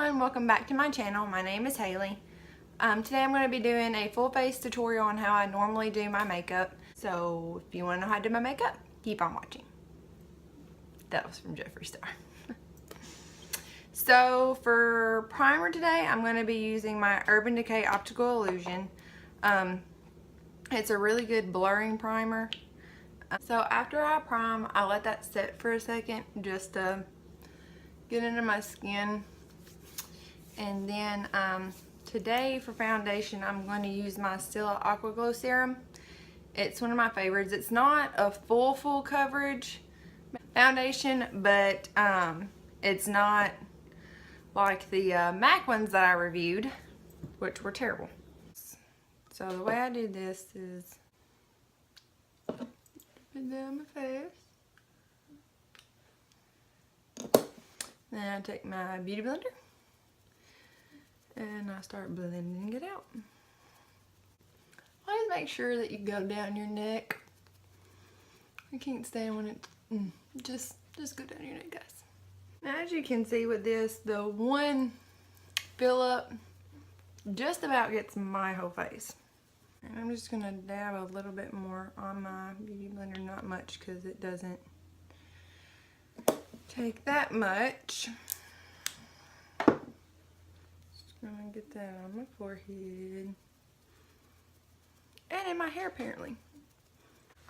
everyone, welcome back to my channel. My name is Haley. Today I'm going to be doing a full face tutorial on how I normally do my makeup. So if you want to know how to do my makeup, keep on watching. That was from Jeffree Star. So for primer today, I'm going to be using my Urban Decay Optical Illusion. It's a really good blurring primer. So after I prime, I let that sit for a second just to get into my skin. And then today for foundation, I'm going to use my Stila Aqua Glow Serum. It's one of my favorites. It's not a full coverage foundation, but it's not like the MAC ones that I reviewed, which were terrible. So the way I do this is put it down my face. Then I take my beauty blender and I start blending it out. Always make sure that you go down your neck. I can't stand when it just go down your neck, guys. Now, as you can see with this, the one fill up just about gets my whole face. And I'm just gonna dab a little bit more on my beauty blender, not much because it doesn't take that much. Gonna get that on my forehead and in my hair apparently.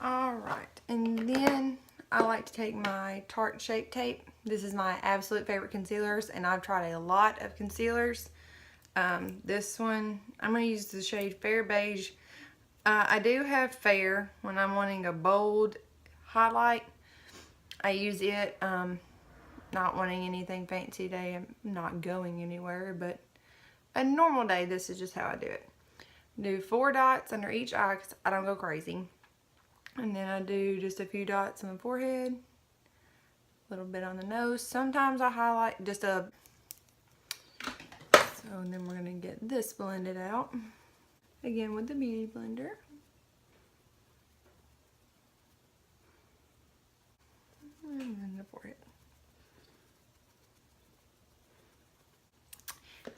Alright, and then I like to take my Tarte Shape Tape. This is my absolute favorite concealers, and I've tried a lot of concealers. This one, I'm going to use the shade Fair Beige. I do have Fair when I'm wanting a bold highlight. I use it, not wanting anything fancy today. I'm not going anywhere, but a normal day, this is just how I do it. Do 4 dots under each eye because I don't go crazy. And then I do just a few dots on the forehead, a little bit on the nose. Sometimes I highlight just a... So then we're going to get this blended out. Again with the beauty blender. And then the forehead.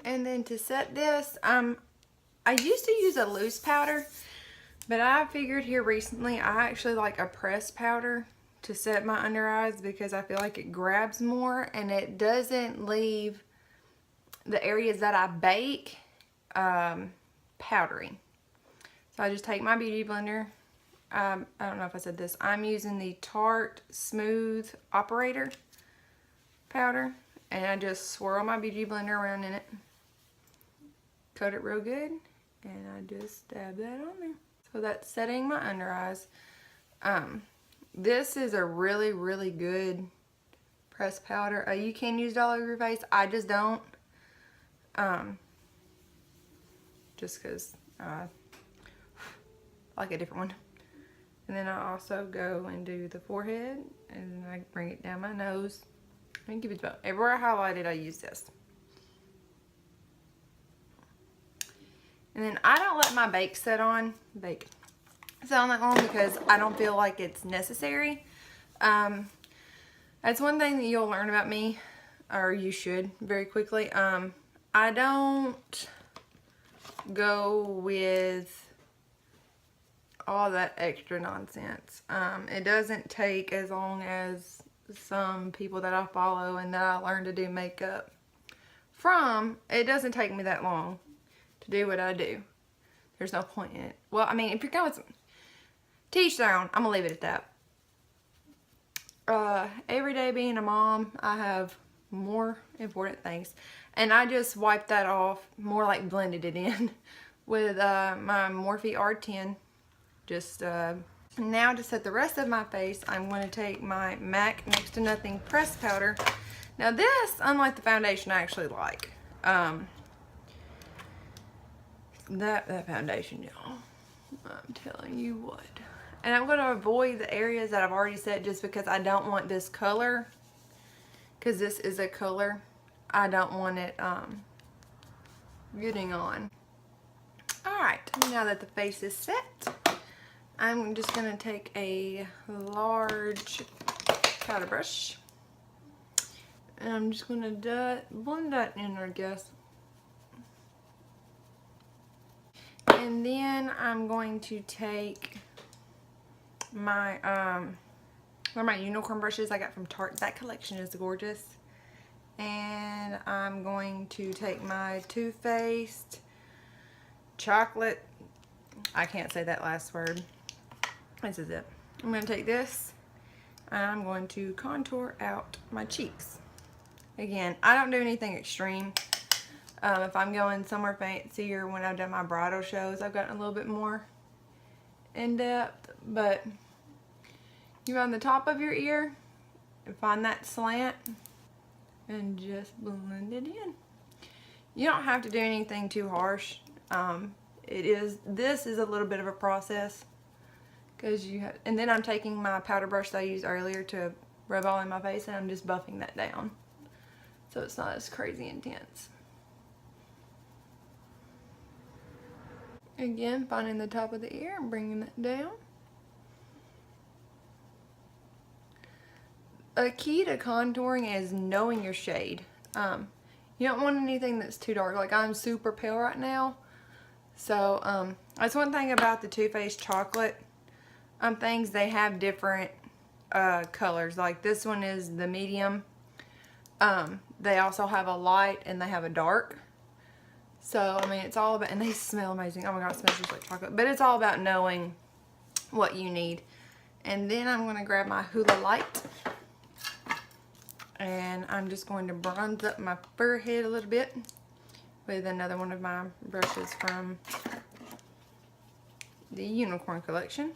And then to set this, I used to use a loose powder, but I figured here recently I actually like a pressed powder to set my under eyes because I feel like it grabs more and it doesn't leave the areas that I bake powdery. So I just take my beauty blender. I don't know if I said this. I'm using the Tarte Smooth Operator powder, and I just swirl my beauty blender around in it. Coat it real good, and I just dab that on there. So that's setting my under eyes. This is a really good pressed powder. You can use it all over your face. I just don't. Just because I like a different one. And then I also go and do the forehead, and I bring it down my nose. And give it about everywhere I highlighted, I use this. And then I don't let my bake set on that long because I don't feel like it's necessary. That's one thing that you'll learn about me, or you should very quickly. I don't go with all that extra nonsense. It doesn't take as long as some people that I follow and that I learned to do makeup from. It doesn't take me that long to do what I do. There's no point in it. Well, I mean, if you're going to each their own, I'm gonna leave it at that. Every day being a mom, I have more important things, and I just wiped that off, more like blended it in with my Morphe R10. Just now to set the rest of my face, I'm going to take my MAC Next to Nothing pressed powder. Now this, unlike the foundation, I actually like. That foundation, y'all, I'm telling you what. And I'm going to avoid the areas that I've already set just because I don't want this color, because this is a color. I don't want it getting on. Alright, now that the face is set, I'm just going to take a large powder brush And I'm just going to blend that in, I guess. And then I'm going to take my, one of my unicorn brushes I got from Tarte. That collection is gorgeous. And I'm going to take my Too Faced chocolate, I can't say that last word. This is it. I'm going to take this and I'm going to contour out my cheeks. Again, I don't do anything extreme. If I'm going somewhere fancier, when I've done my bridal shows, I've gotten a little bit more in depth. But you on the top of your ear and find that slant and just blend it in. You don't have to do anything too harsh. This is a little bit of a process because and then I'm taking my powder brush that I used earlier to rub all in my face, and I'm just buffing that down so it's not as crazy intense. Again, finding the top of the ear and bringing it down. A key to contouring is knowing your shade. You don't want anything that's too dark. Like, I'm super pale right now. So, that's one thing about the Too Faced chocolate things. They have different colors. Like, this one is the medium. They also have a light and they have a dark. So, I mean, it's all about, and they smell amazing. Oh my god, it smells just like chocolate. But it's all about knowing what you need. And then I'm going to grab my Hoola Light. And I'm just going to bronze up my forehead a little bit with another one of my brushes from the Unicorn collection.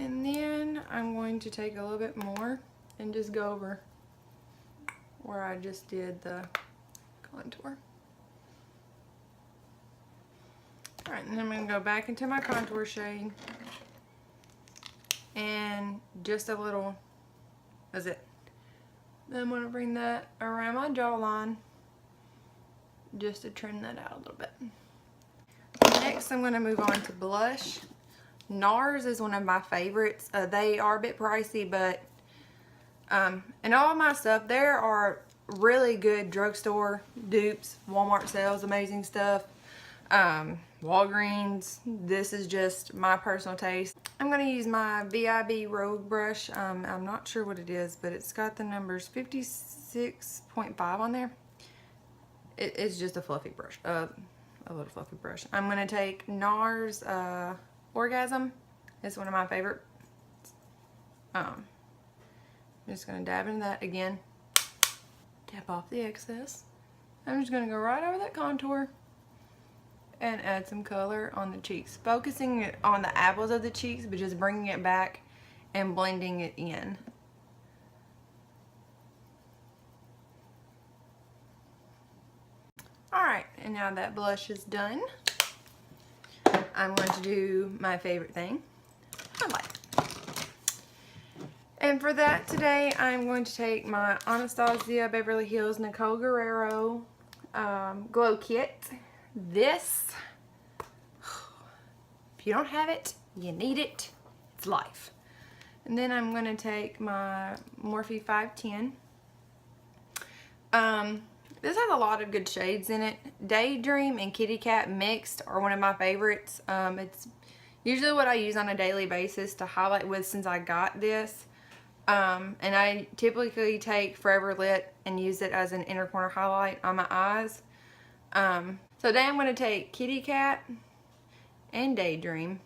And then I'm going to take a little bit more and just go over where I just did the contour. Alright, and then I'm going to go back into my contour shade and just a little, that's it. Then I'm going to bring that around my jawline just to trim that out a little bit. Next, I'm going to move on to blush. NARS is one of my favorites. They are a bit pricey, but and all of my stuff, there are really good drugstore dupes, Walmart sales, amazing stuff, Walgreens. This is just my personal taste. I'm going to use my VIB Rogue brush. I'm not sure what it is, but it's got the numbers 56.5 on there. It's just a fluffy brush, a little fluffy brush. I'm going to take NARS Orgasm. It's one of my favorites. I'm just going to dab into that again. Tap off the excess. I'm just going to go right over that contour and add some color on the cheeks. Focusing it on the apples of the cheeks, but just bringing it back and blending it in. Alright, and now that blush is done, I'm going to do my favorite thing, highlight. And for that today, I'm going to take my Anastasia Beverly Hills Nicole Guerrero Glow Kit. This, if you don't have it, you need it. It's life. And then I'm going to take my Morphe 510. This has a lot of good shades in it. Daydream and Kitty Cat mixed are one of my favorites. It's usually what I use on a daily basis to highlight with since I got this. And I typically take Forever Lit and use it as an inner corner highlight on my eyes. So today I'm going to take Kitty Cat and Daydream,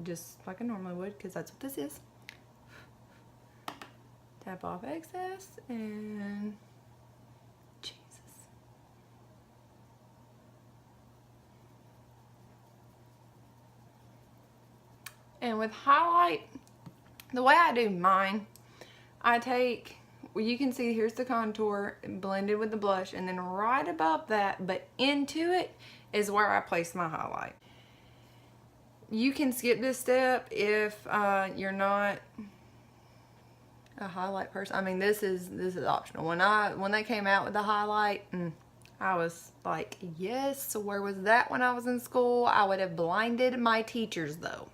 just like I normally would, because that's what this is. Tap off excess and Jesus. And with highlight, the way I do mine, I take, well, you can see here's the contour blended with the blush, and then right above that, but into it, is where I place my highlight. You can skip this step if you're not a highlight person. I mean, this is optional. When they came out with the highlight, I was like, yes. So where was that when I was in school? I would have blinded my teachers though.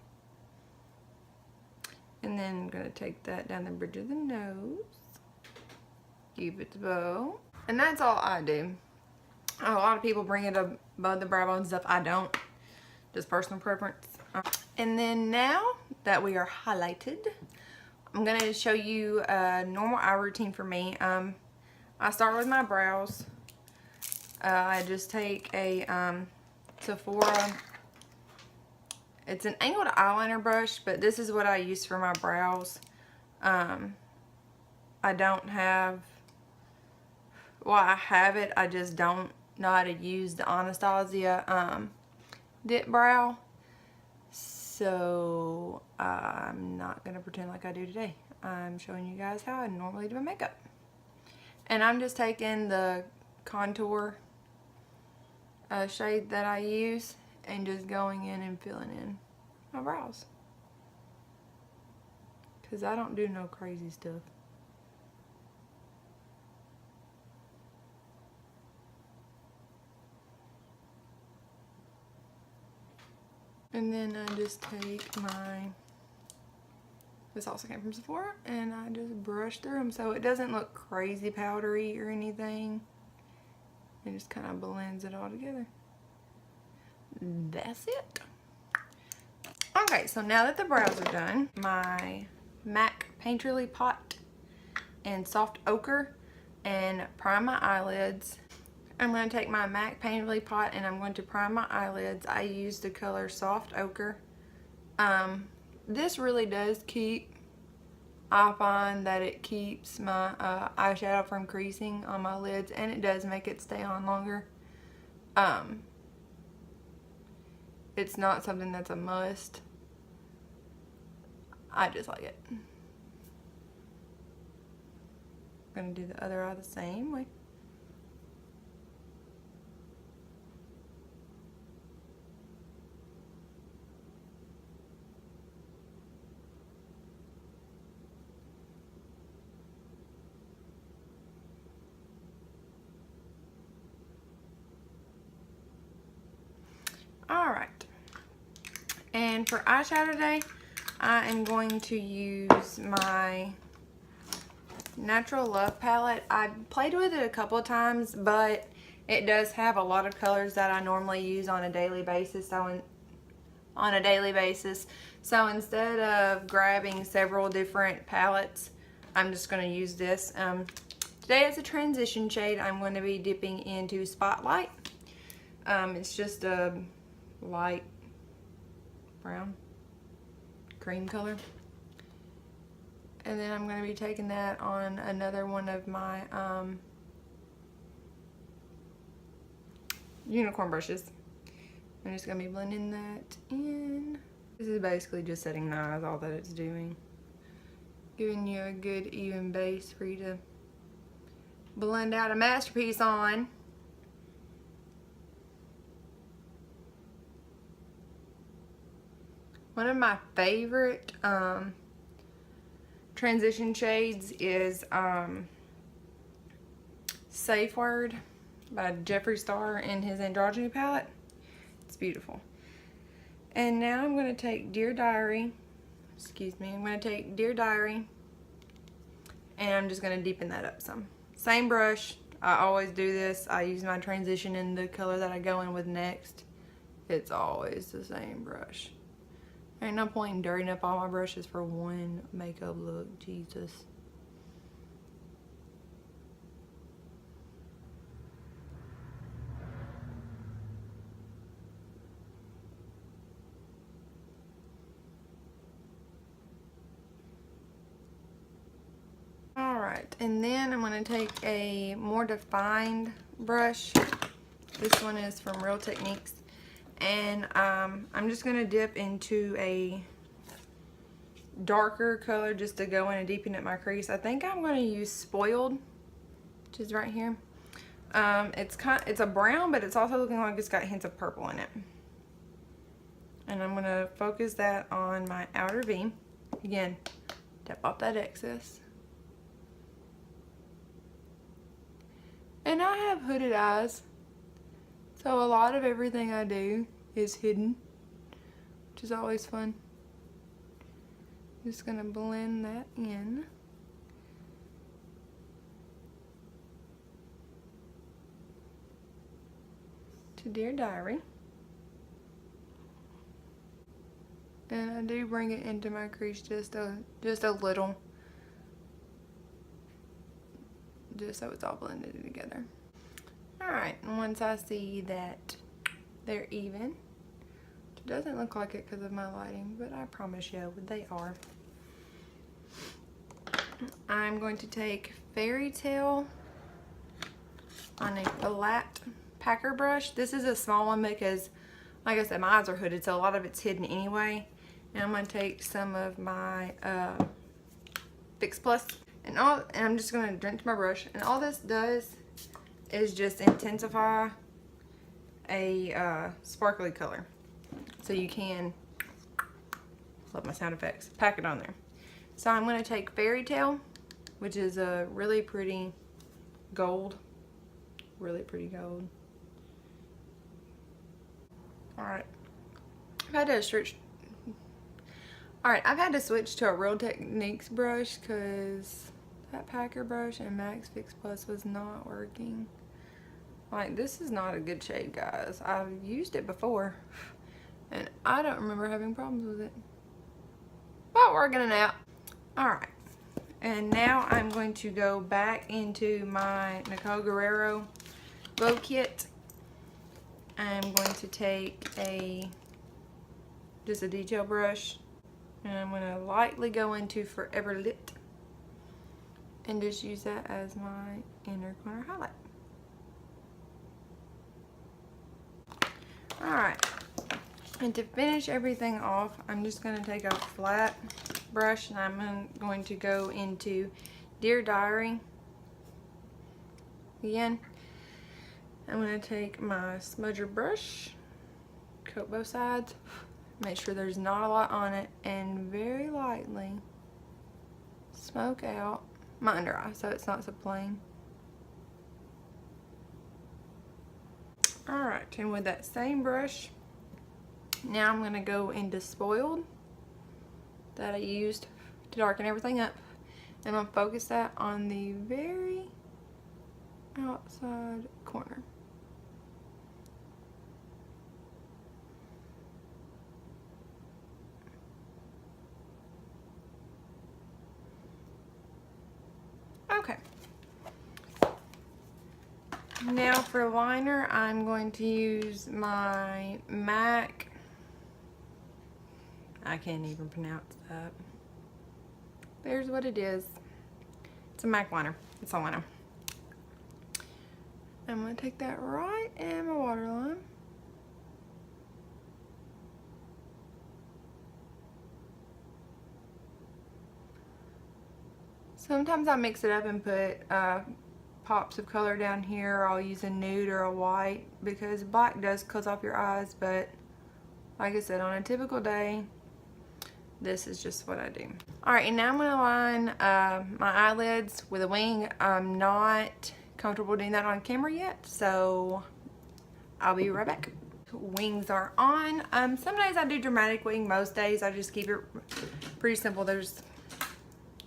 And then I'm gonna take that down the bridge of the nose. Give it the bow. And that's all I do. A lot of people bring it above the brow bone and stuff. I don't. Just personal preference. And then now that we are highlighted, I'm gonna show you a normal eye routine for me. I start with my brows. I just take a Sephora. It's an angled eyeliner brush, but this is what I use for my brows. I don't have, well, I have it, I just don't know how to use the Anastasia dip brow. So I'm not gonna pretend like I do today. I'm showing you guys how I normally do my makeup. And I'm just taking the contour shade that I use and just going in and filling in my brows. Because I don't do no crazy stuff. And then I just take my, this also came from Sephora, and I just brush through them so it doesn't look crazy powdery or anything. It just kind of blends it all together. That's it. Okay, so now that the brows are done, my MAC Painterly Pot and Soft Ochre, and prime my eyelids. I'm going to take my MAC Painterly Pot and I'm going to prime my eyelids. I use the color Soft Ochre. This really does keep, I find that it keeps my eyeshadow from creasing on my lids, and it does make it stay on longer. It's not something that's a must. I just like it. I'm going to do the other eye the same way. Alright, and for eyeshadow today, I am going to use my Natural Love palette. I played with it a couple of times, but it does have a lot of colors that I normally use on a daily basis. So instead of grabbing several different palettes, I'm just going to use this. Today as a transition shade, I'm going to be dipping into Spotlight. It's just a light brown cream color, and then I'm going to be taking that on another one of my unicorn brushes. I'm just going to be blending that in. This is basically just setting the eyes, all that it's doing, giving you a good even base for you to blend out a masterpiece on. One of my favorite transition shades is Safe Word by Jeffree Star in his Androgyny palette. It's beautiful. And now I'm going to take Dear Diary, I'm going to take Dear Diary, and I'm just going to deepen that up some. Same brush, I always do this. I use my transition in the color that I go in with next. It's always the same brush. Ain't no point in dirtying up all my brushes for one makeup look, Jesus. Alright, and then I'm going to take a more defined brush. This one is from Real Techniques. And I'm just going to dip into a darker color just to go in and deepen up my crease. I think I'm going to use Spoiled, which is right here. It's a brown, but it's also looking like it's got hints of purple in it. And I'm going to focus that on my outer V. Again, tap off that excess. And I have hooded eyes, so a lot of everything I do is hidden, which is always fun. Just gonna blend that in. To Dear Diary. And I do bring it into my crease just a little. Just so it's all blended together. Alright, and once I see that they're even, it doesn't look like it because of my lighting, but I promise you they are. I'm going to take Fairy Tale on a flat packer brush. This is a small one because, like I said, my eyes are hooded, so a lot of it's hidden anyway. And I'm going to take some of my Fix Plus, and I'm just going to drench my brush. And all this does is just intensify a sparkly color. So you can, love my sound effects, pack it on there. So I'm going to take Fairy Tale, which is a really pretty gold. Really pretty gold. Alright. I've had to switch to a Real Techniques brush because that packer brush and Max Fix Plus was not working. Like, this is not a good shade, guys. I've used it before and I don't remember having problems with it. But we're working it out. Alright. And now I'm going to go back into my Nicole Guerrero Glow Kit. I'm going to take just a detail brush, and I'm going to lightly go into Forever Lit and just use that as my inner corner highlight. Alright, and to finish everything off, I'm just going to take a flat brush and I'm going to go into Dear Diary again. I'm going to take my smudger brush, coat both sides, make sure there's not a lot on it, and very lightly smoke out my under eye so it's not so plain. Alright, and with that same brush, now I'm going to go into Spoiled that I used to darken everything up. And I'm going to focus that on the very outside corner. Okay. Now for liner, I'm going to use my MAC. I can't even pronounce that. There's what it is. It's a MAC liner. That's all I know. I'm going to take that right in my waterline. Sometimes I mix it up and put pops of color down here, or I'll use a nude or a white because black does close off your eyes, but like I said, on a typical day, this is just what I do. Alright, and now I'm going to line my eyelids with a wing. I'm not comfortable doing that on camera yet, so I'll be right back. Wings are on. Some days I do dramatic wing, most days I just keep it pretty simple. There's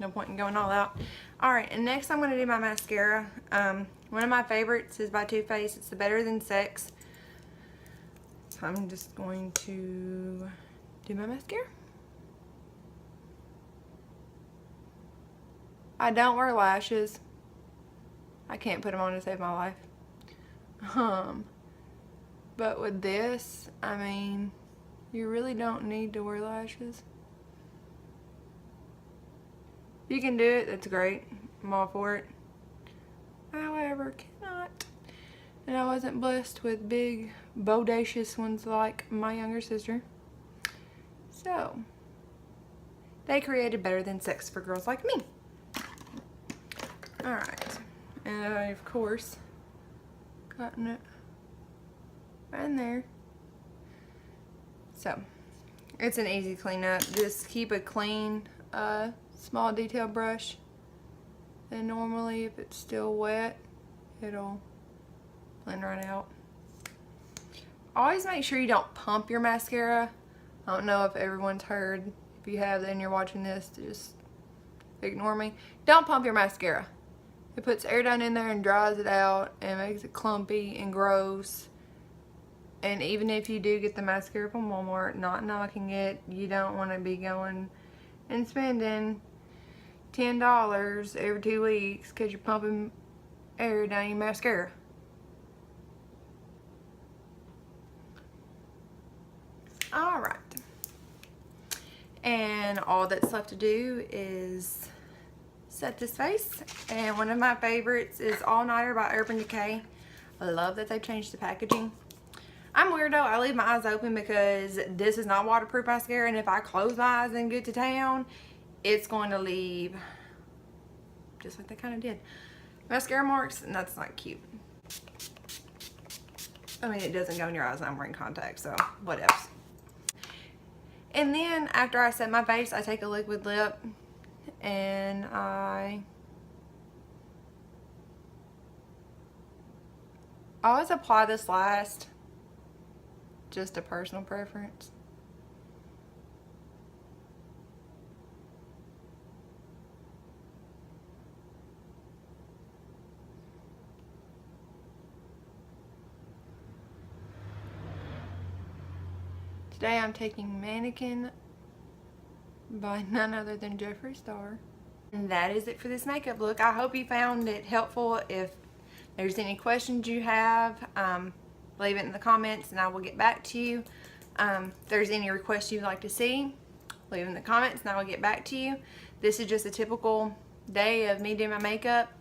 no point in going all out. Alright, and next I'm going to do my mascara. One of my favorites is by Too Faced. It's the Better Than Sex. So I'm just going to do my mascara. I don't wear lashes. I can't put them on to save my life. But with this, I mean, you really don't need to wear lashes. If you can do it, that's great. I'm all for it. However, cannot. And I wasn't blessed with big, bodacious ones like my younger sister. So, they created Better Than Sex for girls like me. Alright. And I, of course, gotten it right in there. So, it's an easy cleanup. Just keep a clean, small detail brush. And normally, if it's still wet, it'll blend right out. Always make sure you don't pump your mascara. I don't know if everyone's heard If you have, then you're watching this, just ignore me. Don't pump your mascara. It puts air down in there and dries it out and makes it clumpy and gross. And even if you do get the mascara from Walmart, not knocking it, you don't want to be going and spending $10 every 2 weeks because you're pumping air down your mascara. Alright. And all that's left to do is set this face. And one of my favorites is All Nighter by Urban Decay. I love that they changed the packaging. I'm weirdo. I leave my eyes open because this is not waterproof mascara, and if I close my eyes and get to town, it's going to leave just like they kind of did. Mascara marks, and that's not cute. I mean, it doesn't go in your eyes and I'm wearing contacts, so what else? And then after I set my face, I take a liquid lip and I always apply this last. Just a personal preference. Today I'm taking Mannequin by none other than Jeffree Star. And that is it for this makeup look. I hope you found it helpful. If there's any questions you have, leave it in the comments and I will get back to you. If there's any requests you'd like to see, leave it in the comments and I will get back to you. This is just a typical day of me doing my makeup.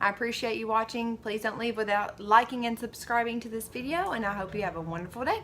I appreciate you watching. Please don't leave without liking and subscribing to this video, and I hope you have a wonderful day.